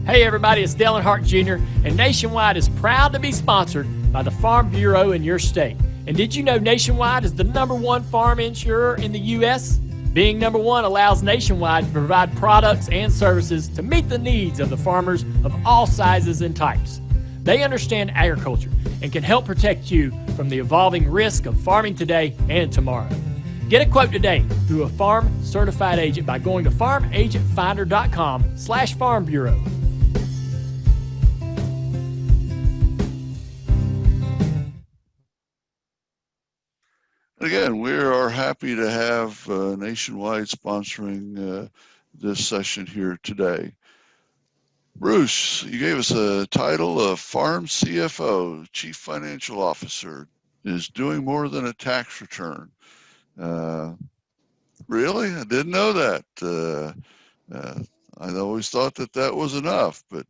Hey everybody, it's Dale Earnhardt Jr., and Nationwide is proud to be sponsored by the Farm Bureau in your state. And did you know Nationwide is the #1 farm insurer in the U.S.? Being #1 allows Nationwide to provide products and services to meet the needs of the farmers of all sizes and types. They understand agriculture and can help protect you from the evolving risk of farming today and tomorrow. Get a quote today through a farm certified agent by going to farmagentfinder.com/Farm Bureau. Again, we are happy to have Nationwide sponsoring this session here today. Bruce, you gave us a title of Farm CFO, Chief Financial Officer, is doing more than a tax return. Really? I didn't know that. I always thought that that was enough, but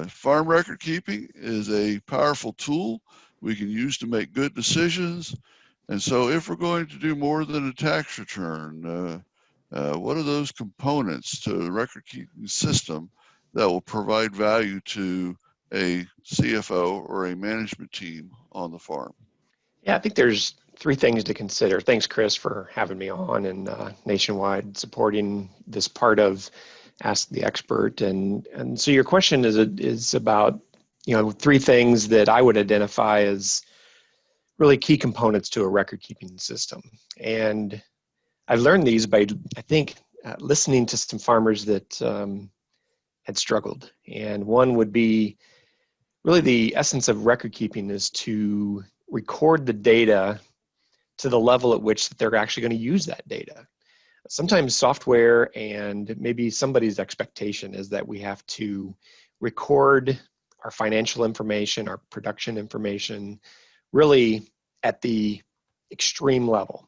farm record keeping is a powerful tool we can use to make good decisions. And so if we're going to do more than a tax return, what are those components to the record keeping system that will provide value to a CFO or a management team on the farm? Yeah, I think there's three things to consider. Thanks, Chris, for having me on and Nationwide supporting this part of Ask the Expert. And so your question is about, three things that I would identify as really key components to a record-keeping system. And I've learned these by, I think, listening to some farmers that had struggled. And one would be really the essence of record-keeping is to record the data to the level at which they're actually going to use that data. Sometimes software and maybe somebody's expectation is that we have to record our financial information, our production information, really at the extreme level.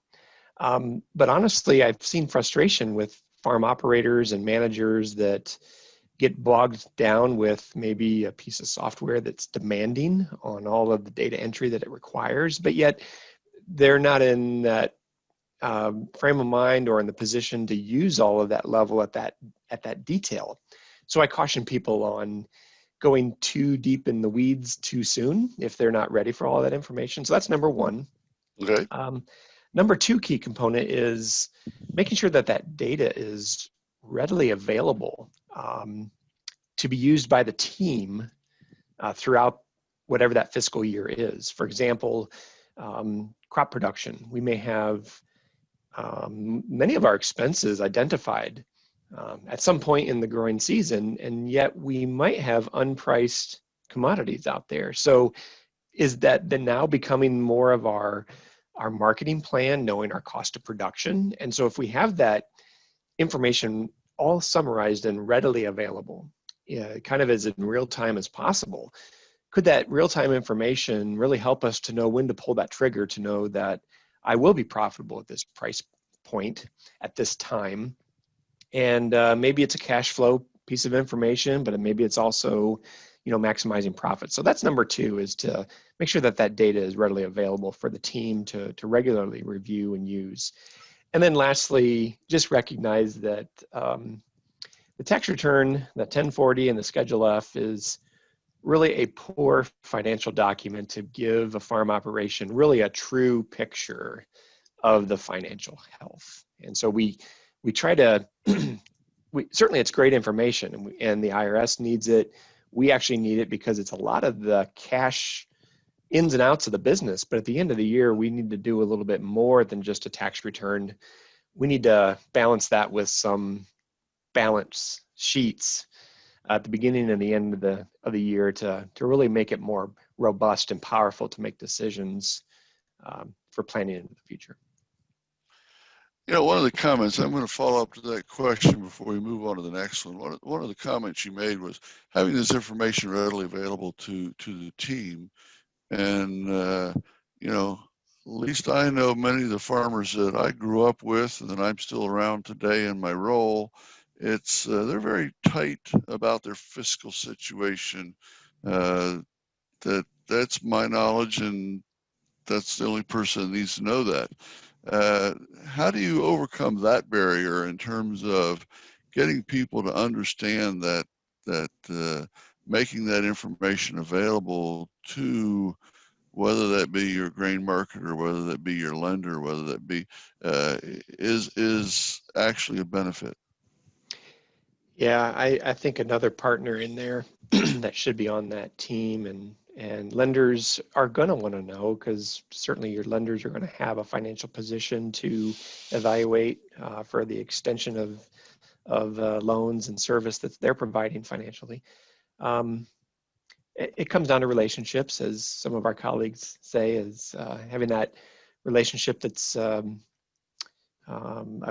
But honestly, I've seen frustration with farm operators and managers that get bogged down with maybe a piece of software that's demanding on all of the data entry that it requires, but yet they're not in that frame of mind or in the position to use all of that level at that detail. So I caution people on going too deep in the weeds too soon if they're not ready for all that information. So that's number one. Okay. Number two key component is making sure that that data is readily available to be used by the team throughout whatever that fiscal year is. For example, crop production. We may have many of our expenses identified at some point in the growing season, and yet we might have unpriced commodities out there. So is that then now becoming more of our marketing plan, knowing our cost of production? And so if we have that information all summarized and readily available, kind of as in real time as possible, could that real-time information really help us to know when to pull that trigger, to know that I will be profitable at this price point at this time? And maybe it's a cash flow piece of information, but maybe it's also, maximizing profits. So that's number two, is to make sure that that data is readily available for the team to regularly review and use. And then lastly, just recognize that the tax return, the 1040 and the Schedule F is really a poor financial document to give a farm operation really a true picture of the financial health. And so we try to, certainly it's great information and the IRS needs it. We actually need it because it's a lot of the cash ins and outs of the business. But at the end of the year, we need to do a little bit more than just a tax return. We need to balance that with some balance sheets at the beginning and the end of the year to really make it more robust and powerful to make decisions for planning into the future. One of the comments, I'm going to follow up to that question before we move on to the next one. One of the comments you made was having this information readily available to the team. And, at least I know many of the farmers that I grew up with and that I'm still around today in my role, they're very tight about their fiscal situation. That's my knowledge, and that's the only person that needs to know that. How do you overcome that barrier in terms of getting people to understand that making that information available to, whether that be your grain marketer, whether that be your lender, whether that be, is actually a benefit. Yeah, I think another partner in there that should be on that team, and lenders are going to want to know, because certainly your lenders are going to have a financial position to evaluate for the extension of loans and service that they're providing financially. It comes down to relationships, as some of our colleagues say, is having that relationship that's a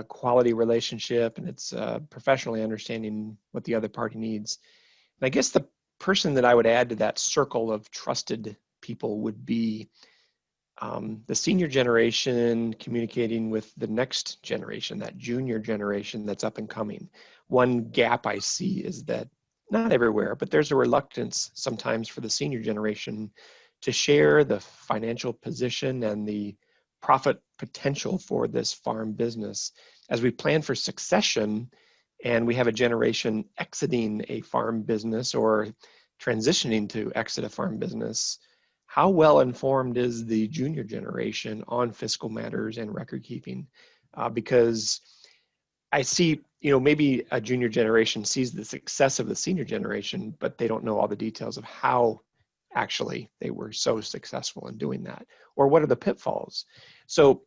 quality relationship, and it's professionally understanding what the other party needs. And I guess the person that I would add to that circle of trusted people would be the senior generation communicating with the next generation, that junior generation that's up and coming. One gap I see is that, not everywhere, but there's a reluctance sometimes for the senior generation to share the financial position and the profit potential for this farm business. As we plan for succession and we have a generation exiting a farm business or transitioning to exit a farm business, how well informed is the junior generation on fiscal matters and record keeping? Because I see, maybe a junior generation sees the success of the senior generation, but they don't know all the details of how actually they were so successful in doing that, or what are the pitfalls. So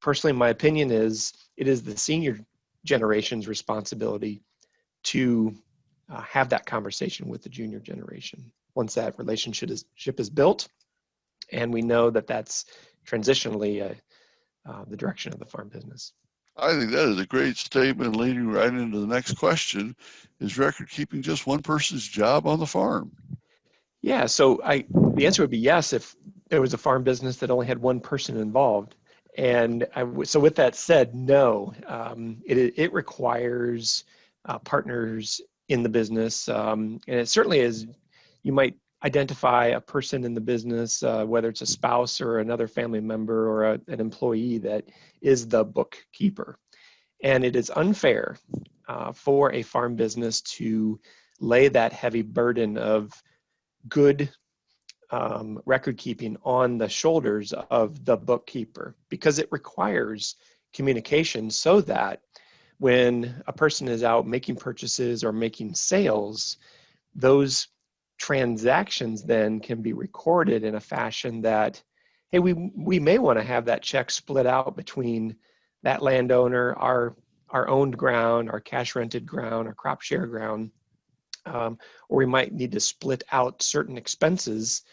personally, my opinion is it is the senior generation's responsibility to have that conversation with the junior generation once that relationship is built, and we know that that's transitionally the direction of the farm business. I think that is a great statement, leading right into the next question. Is record keeping just one person's job on the farm? Yeah, so the answer would be yes if there was a farm business that only had one person involved. And so with that said, no, it requires partners in the business. And it certainly is, you might identify a person in the business, whether it's a spouse or another family member or an employee, that is the bookkeeper. And it is unfair for a farm business to lay that heavy burden of good record keeping on the shoulders of the bookkeeper, because it requires communication so that when a person is out making purchases or making sales, those transactions then can be recorded in a fashion that, hey, we may want to have that check split out between that landowner, our owned ground, our cash rented ground, our crop share ground, or we might need to split out certain expenses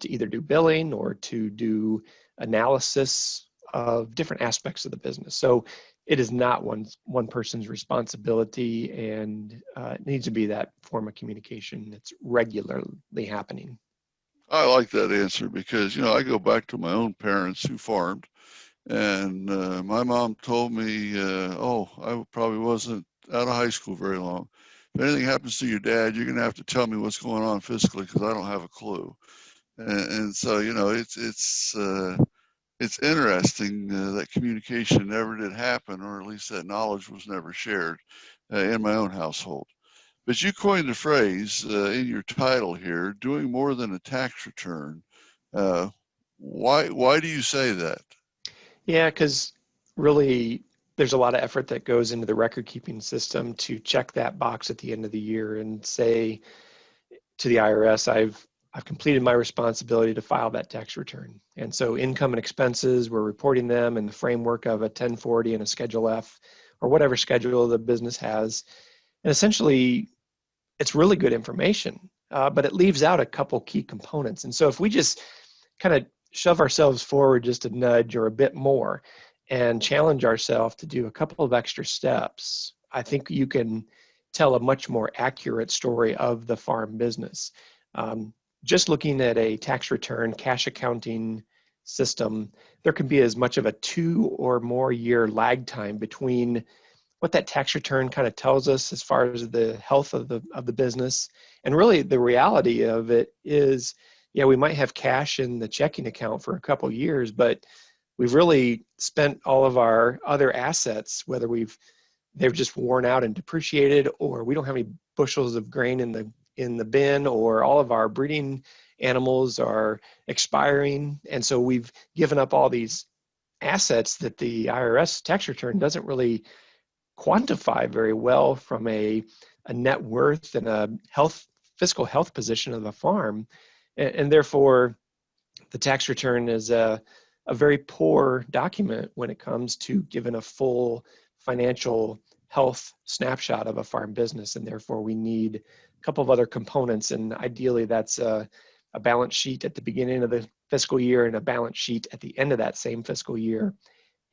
to either do billing or to do analysis of different aspects of the business. So it is not one person's responsibility, and it needs to be that form of communication that's regularly happening. I like that answer because, I go back to my own parents who farmed, and my mom told me, I probably wasn't out of high school very long. If anything happens to your dad, you're going to have to tell me what's going on fiscally because I don't have a clue. And so, it's interesting that communication never did happen, or at least that knowledge was never shared in my own household. But you coined the phrase in your title here, doing more than a tax return. Why do you say that? Yeah, because really there's a lot of effort that goes into the record keeping system to check that box at the end of the year and say to the IRS, I've completed my responsibility to file that tax return. And so income and expenses, we're reporting them in the framework of a 1040 and a Schedule F, or whatever schedule the business has. And essentially, it's really good information, but it leaves out a couple key components. And so if we just kind of shove ourselves forward just a nudge or a bit more and challenge ourselves to do a couple of extra steps, I think you can tell a much more accurate story of the farm business. Just looking at a tax return, cash accounting system, there can be as much of a 2 or more year lag time between what that tax return kind of tells us as far as the health of the business. And really the reality of it is, yeah, we might have cash in the checking account for a couple of years, but we've really spent all of our other assets, whether we've they're just worn out and depreciated, or we don't have any bushels of grain in the bin, or all of our breeding animals are expiring. And so we've given up all these assets that the IRS tax return doesn't really quantify very well from a net worth and a fiscal health position of the farm. And therefore, the tax return is a very poor document when it comes to giving a full financial health snapshot of a farm business. And therefore, we need a couple of other components. And ideally, that's a balance sheet at the beginning of the fiscal year and a balance sheet at the end of that same fiscal year.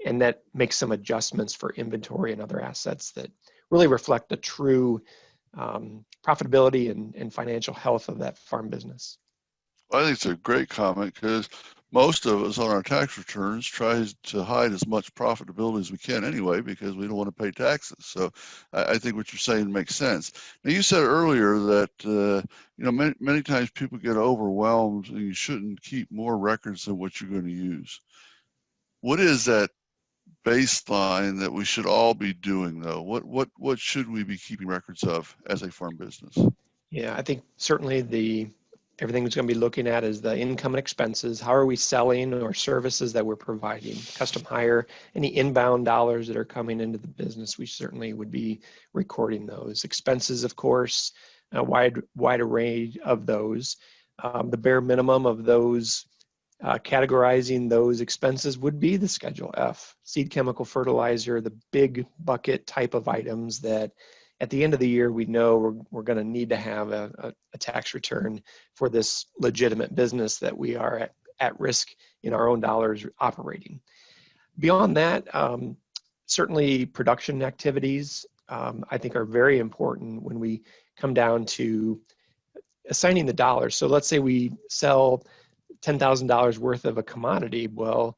And that makes some adjustments for inventory and other assets that really reflect the true profitability and financial health of that farm business. I think it's a great comment, because most of us on our tax returns try to hide as much profitability as we can anyway, because we don't want to pay taxes. So I think what you're saying makes sense. Now, you said earlier that many times people get overwhelmed and you shouldn't keep more records than what you're going to use. What is that baseline that we should all be doing, though? What should we be keeping records of as a farm business? Yeah, I think certainly everything that's going to be looking at is the income and expenses. How are we selling or services that we're providing? Custom hire, any inbound dollars that are coming into the business, we certainly would be recording those. Expenses, of course, a wide array of those. The bare minimum of those, categorizing those expenses would be the Schedule F, seed, chemical, fertilizer, the big bucket type of items that at the end of the year, we know we're going to need to have a tax return for this legitimate business that we are at risk in our own dollars operating. Beyond that, certainly production activities, I think, are very important when we come down to assigning the dollars. So let's say we sell $10,000 worth of a commodity. Well,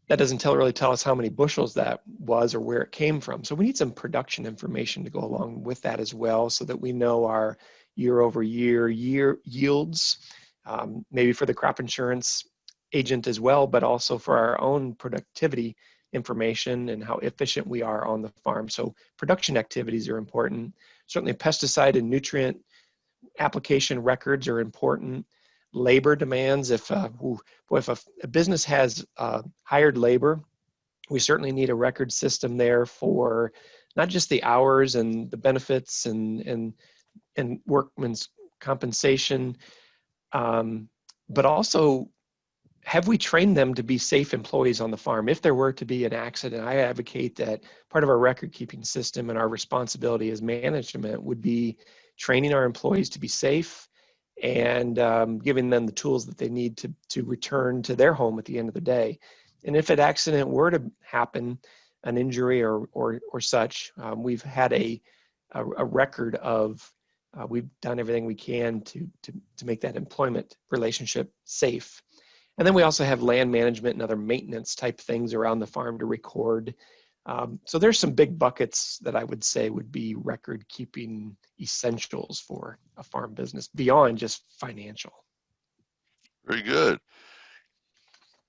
that doesn't really tell us how many bushels that was or where it came from. So we need some production information to go along with that as well, so that we know our year-over-year yields, maybe for the crop insurance agent as well, but also for our own productivity information and how efficient we are on the farm. So production activities are important. Certainly pesticide and nutrient application records are important. Labor demands, if a business has hired labor, we certainly need a record system there for not just the hours and the benefits and workman's compensation, but also, have we trained them to be safe employees on the farm? If there were to be an accident, I advocate that part of our record keeping system and our responsibility as management would be training our employees to be safe, and giving them the tools that they need to return to their home at the end of the day. And if an accident were to happen, an injury or such, we've had a record of, we've done everything we can to make that employment relationship safe. And then we also have land management and other maintenance type things around the farm to record. So there's some big buckets that I would say would be record keeping essentials for a farm business beyond just financial. Very good.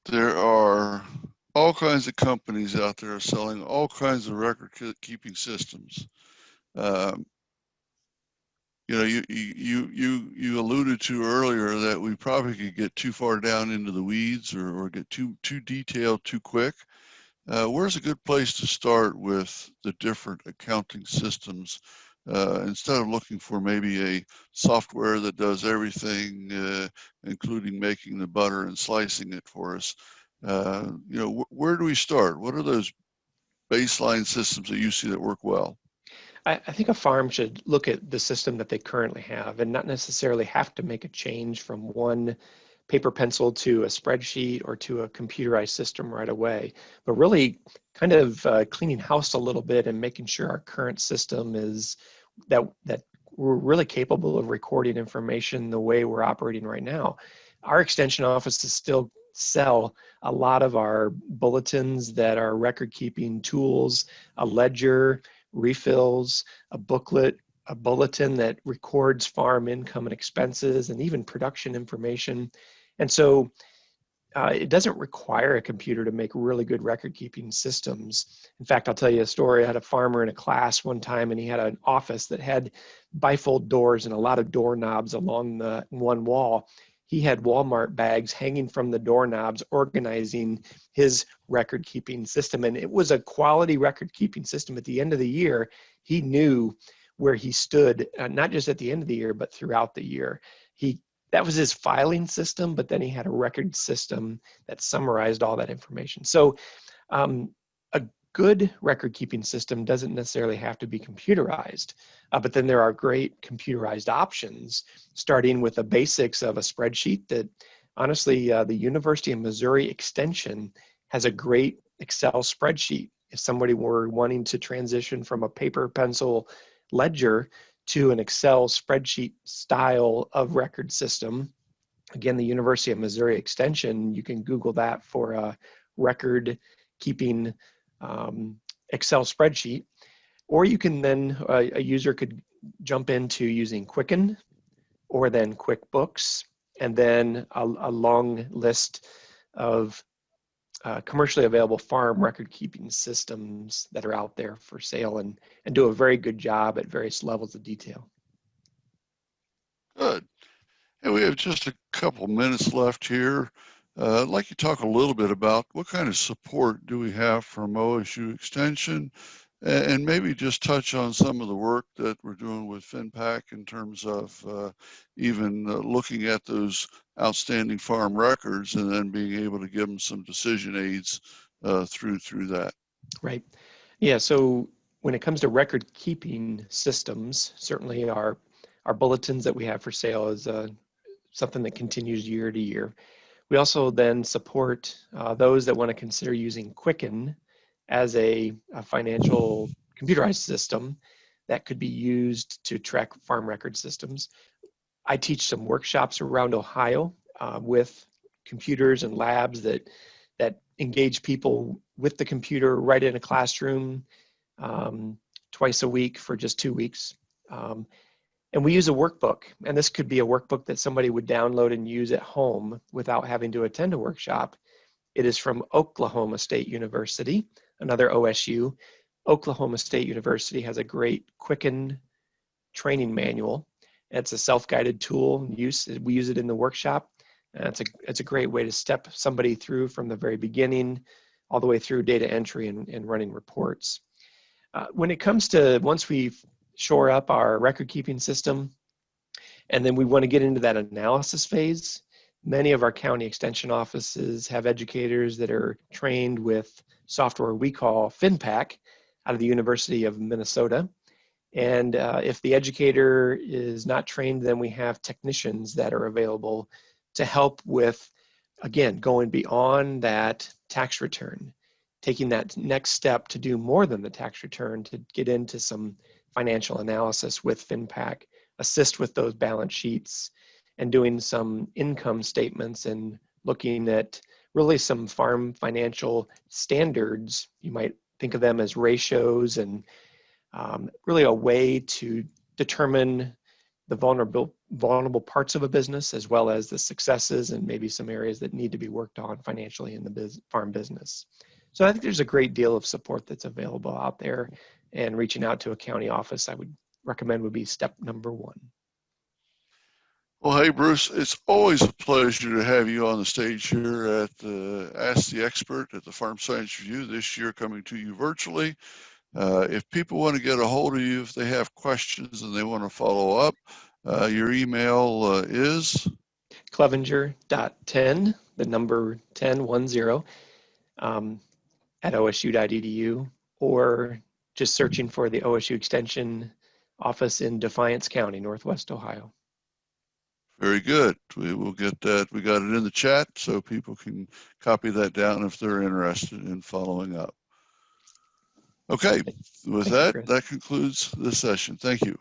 There are all kinds of companies out there selling all kinds of record keeping systems. You alluded to earlier that we probably could get too far down into the weeds or get too detailed too quick. Where's a good place to start with the different accounting systems, instead of looking for maybe a software that does everything, including making the butter and slicing it for us? Where do we start? What are those baseline systems that you see that work well? I think a farm should look at the system that they currently have and not necessarily have to make a change from one paper pencil to a spreadsheet or to a computerized system right away, but really kind of cleaning house a little bit and making sure our current system is that we're really capable of recording information the way we're operating right now. Our extension offices still sell a lot of our bulletins that are record keeping tools, a ledger, refills, a booklet, a bulletin that records farm income and expenses, and even production information. And so it doesn't require a computer to make really good record keeping systems. In fact, I'll tell you a story. I had a farmer in a class one time, and he had an office that had bifold doors and a lot of doorknobs along the one wall. He had Walmart bags hanging from the doorknobs organizing his record keeping system. And it was a quality record keeping system. At the end of the year, he knew where he stood, not just at the end of the year, but throughout the year. That was his filing system, but then he had a record system that summarized all that information. So a good record keeping system doesn't necessarily have to be computerized, but then there are great computerized options, starting with the basics of a spreadsheet that honestly, the University of Missouri Extension has a great Excel spreadsheet. If somebody were wanting to transition from a paper pencil ledger to an Excel spreadsheet style of record system. Again, the University of Missouri Extension, you can Google that for a record keeping Excel spreadsheet. Or you can then, a user could jump into using Quicken or then QuickBooks, and then a long list of commercially available farm record keeping systems that are out there for sale and do a very good job at various levels of detail. Good. And we have just a couple minutes left here. I'd like you to talk a little bit about what kind of support do we have from OSU Extension, and maybe just touch on some of the work that we're doing with FinPac in terms of even looking at those outstanding farm records and then being able to give them some decision aids through that. Right. Yeah. So when it comes to record keeping systems, certainly our bulletins that we have for sale is something that continues year to year. We also then support those that want to consider using Quicken as a financial computerized system that could be used to track farm record systems. I teach some workshops around Ohio with computers and labs that engage people with the computer right in a classroom twice a week for just 2 weeks. And we use a workbook, and this could be a workbook that somebody would download and use at home without having to attend a workshop. It is from Oklahoma State University, another OSU. Oklahoma State University has a great Quicken training manual. It's a self-guided tool. We use it in the workshop. It's a great way to step somebody through from the very beginning all the way through data entry and running reports. When it comes to once we shore up our record keeping system, and then we want to get into that analysis phase, many of our county extension offices have educators that are trained with software we call FinPac out of the University of Minnesota. And if the educator is not trained, then we have technicians that are available to help with, again, going beyond that tax return, taking that next step to do more than the tax return, to get into some financial analysis with FinPac, assist with those balance sheets, and doing some income statements and looking at really some farm financial standards. You might think of them as ratios and really a way to determine the vulnerable parts of a business, as well as the successes and maybe some areas that need to be worked on financially in the farm business. So I think there's a great deal of support that's available out there, and reaching out to a county office I would recommend would be step number one. Well, hey, Bruce, it's always a pleasure to have you on the stage here at Ask the Expert at the Farm Science Review, this year coming to you virtually. If people want to get a hold of you, if they have questions and they want to follow up, your email is? Clevenger.10, the number 1010, at osu.edu, or just searching for the OSU Extension office in Defiance County, Northwest Ohio. Very good. We will get that. We got it in the chat so people can copy that down if they're interested in following up. Okay, with that concludes this session. Thank you.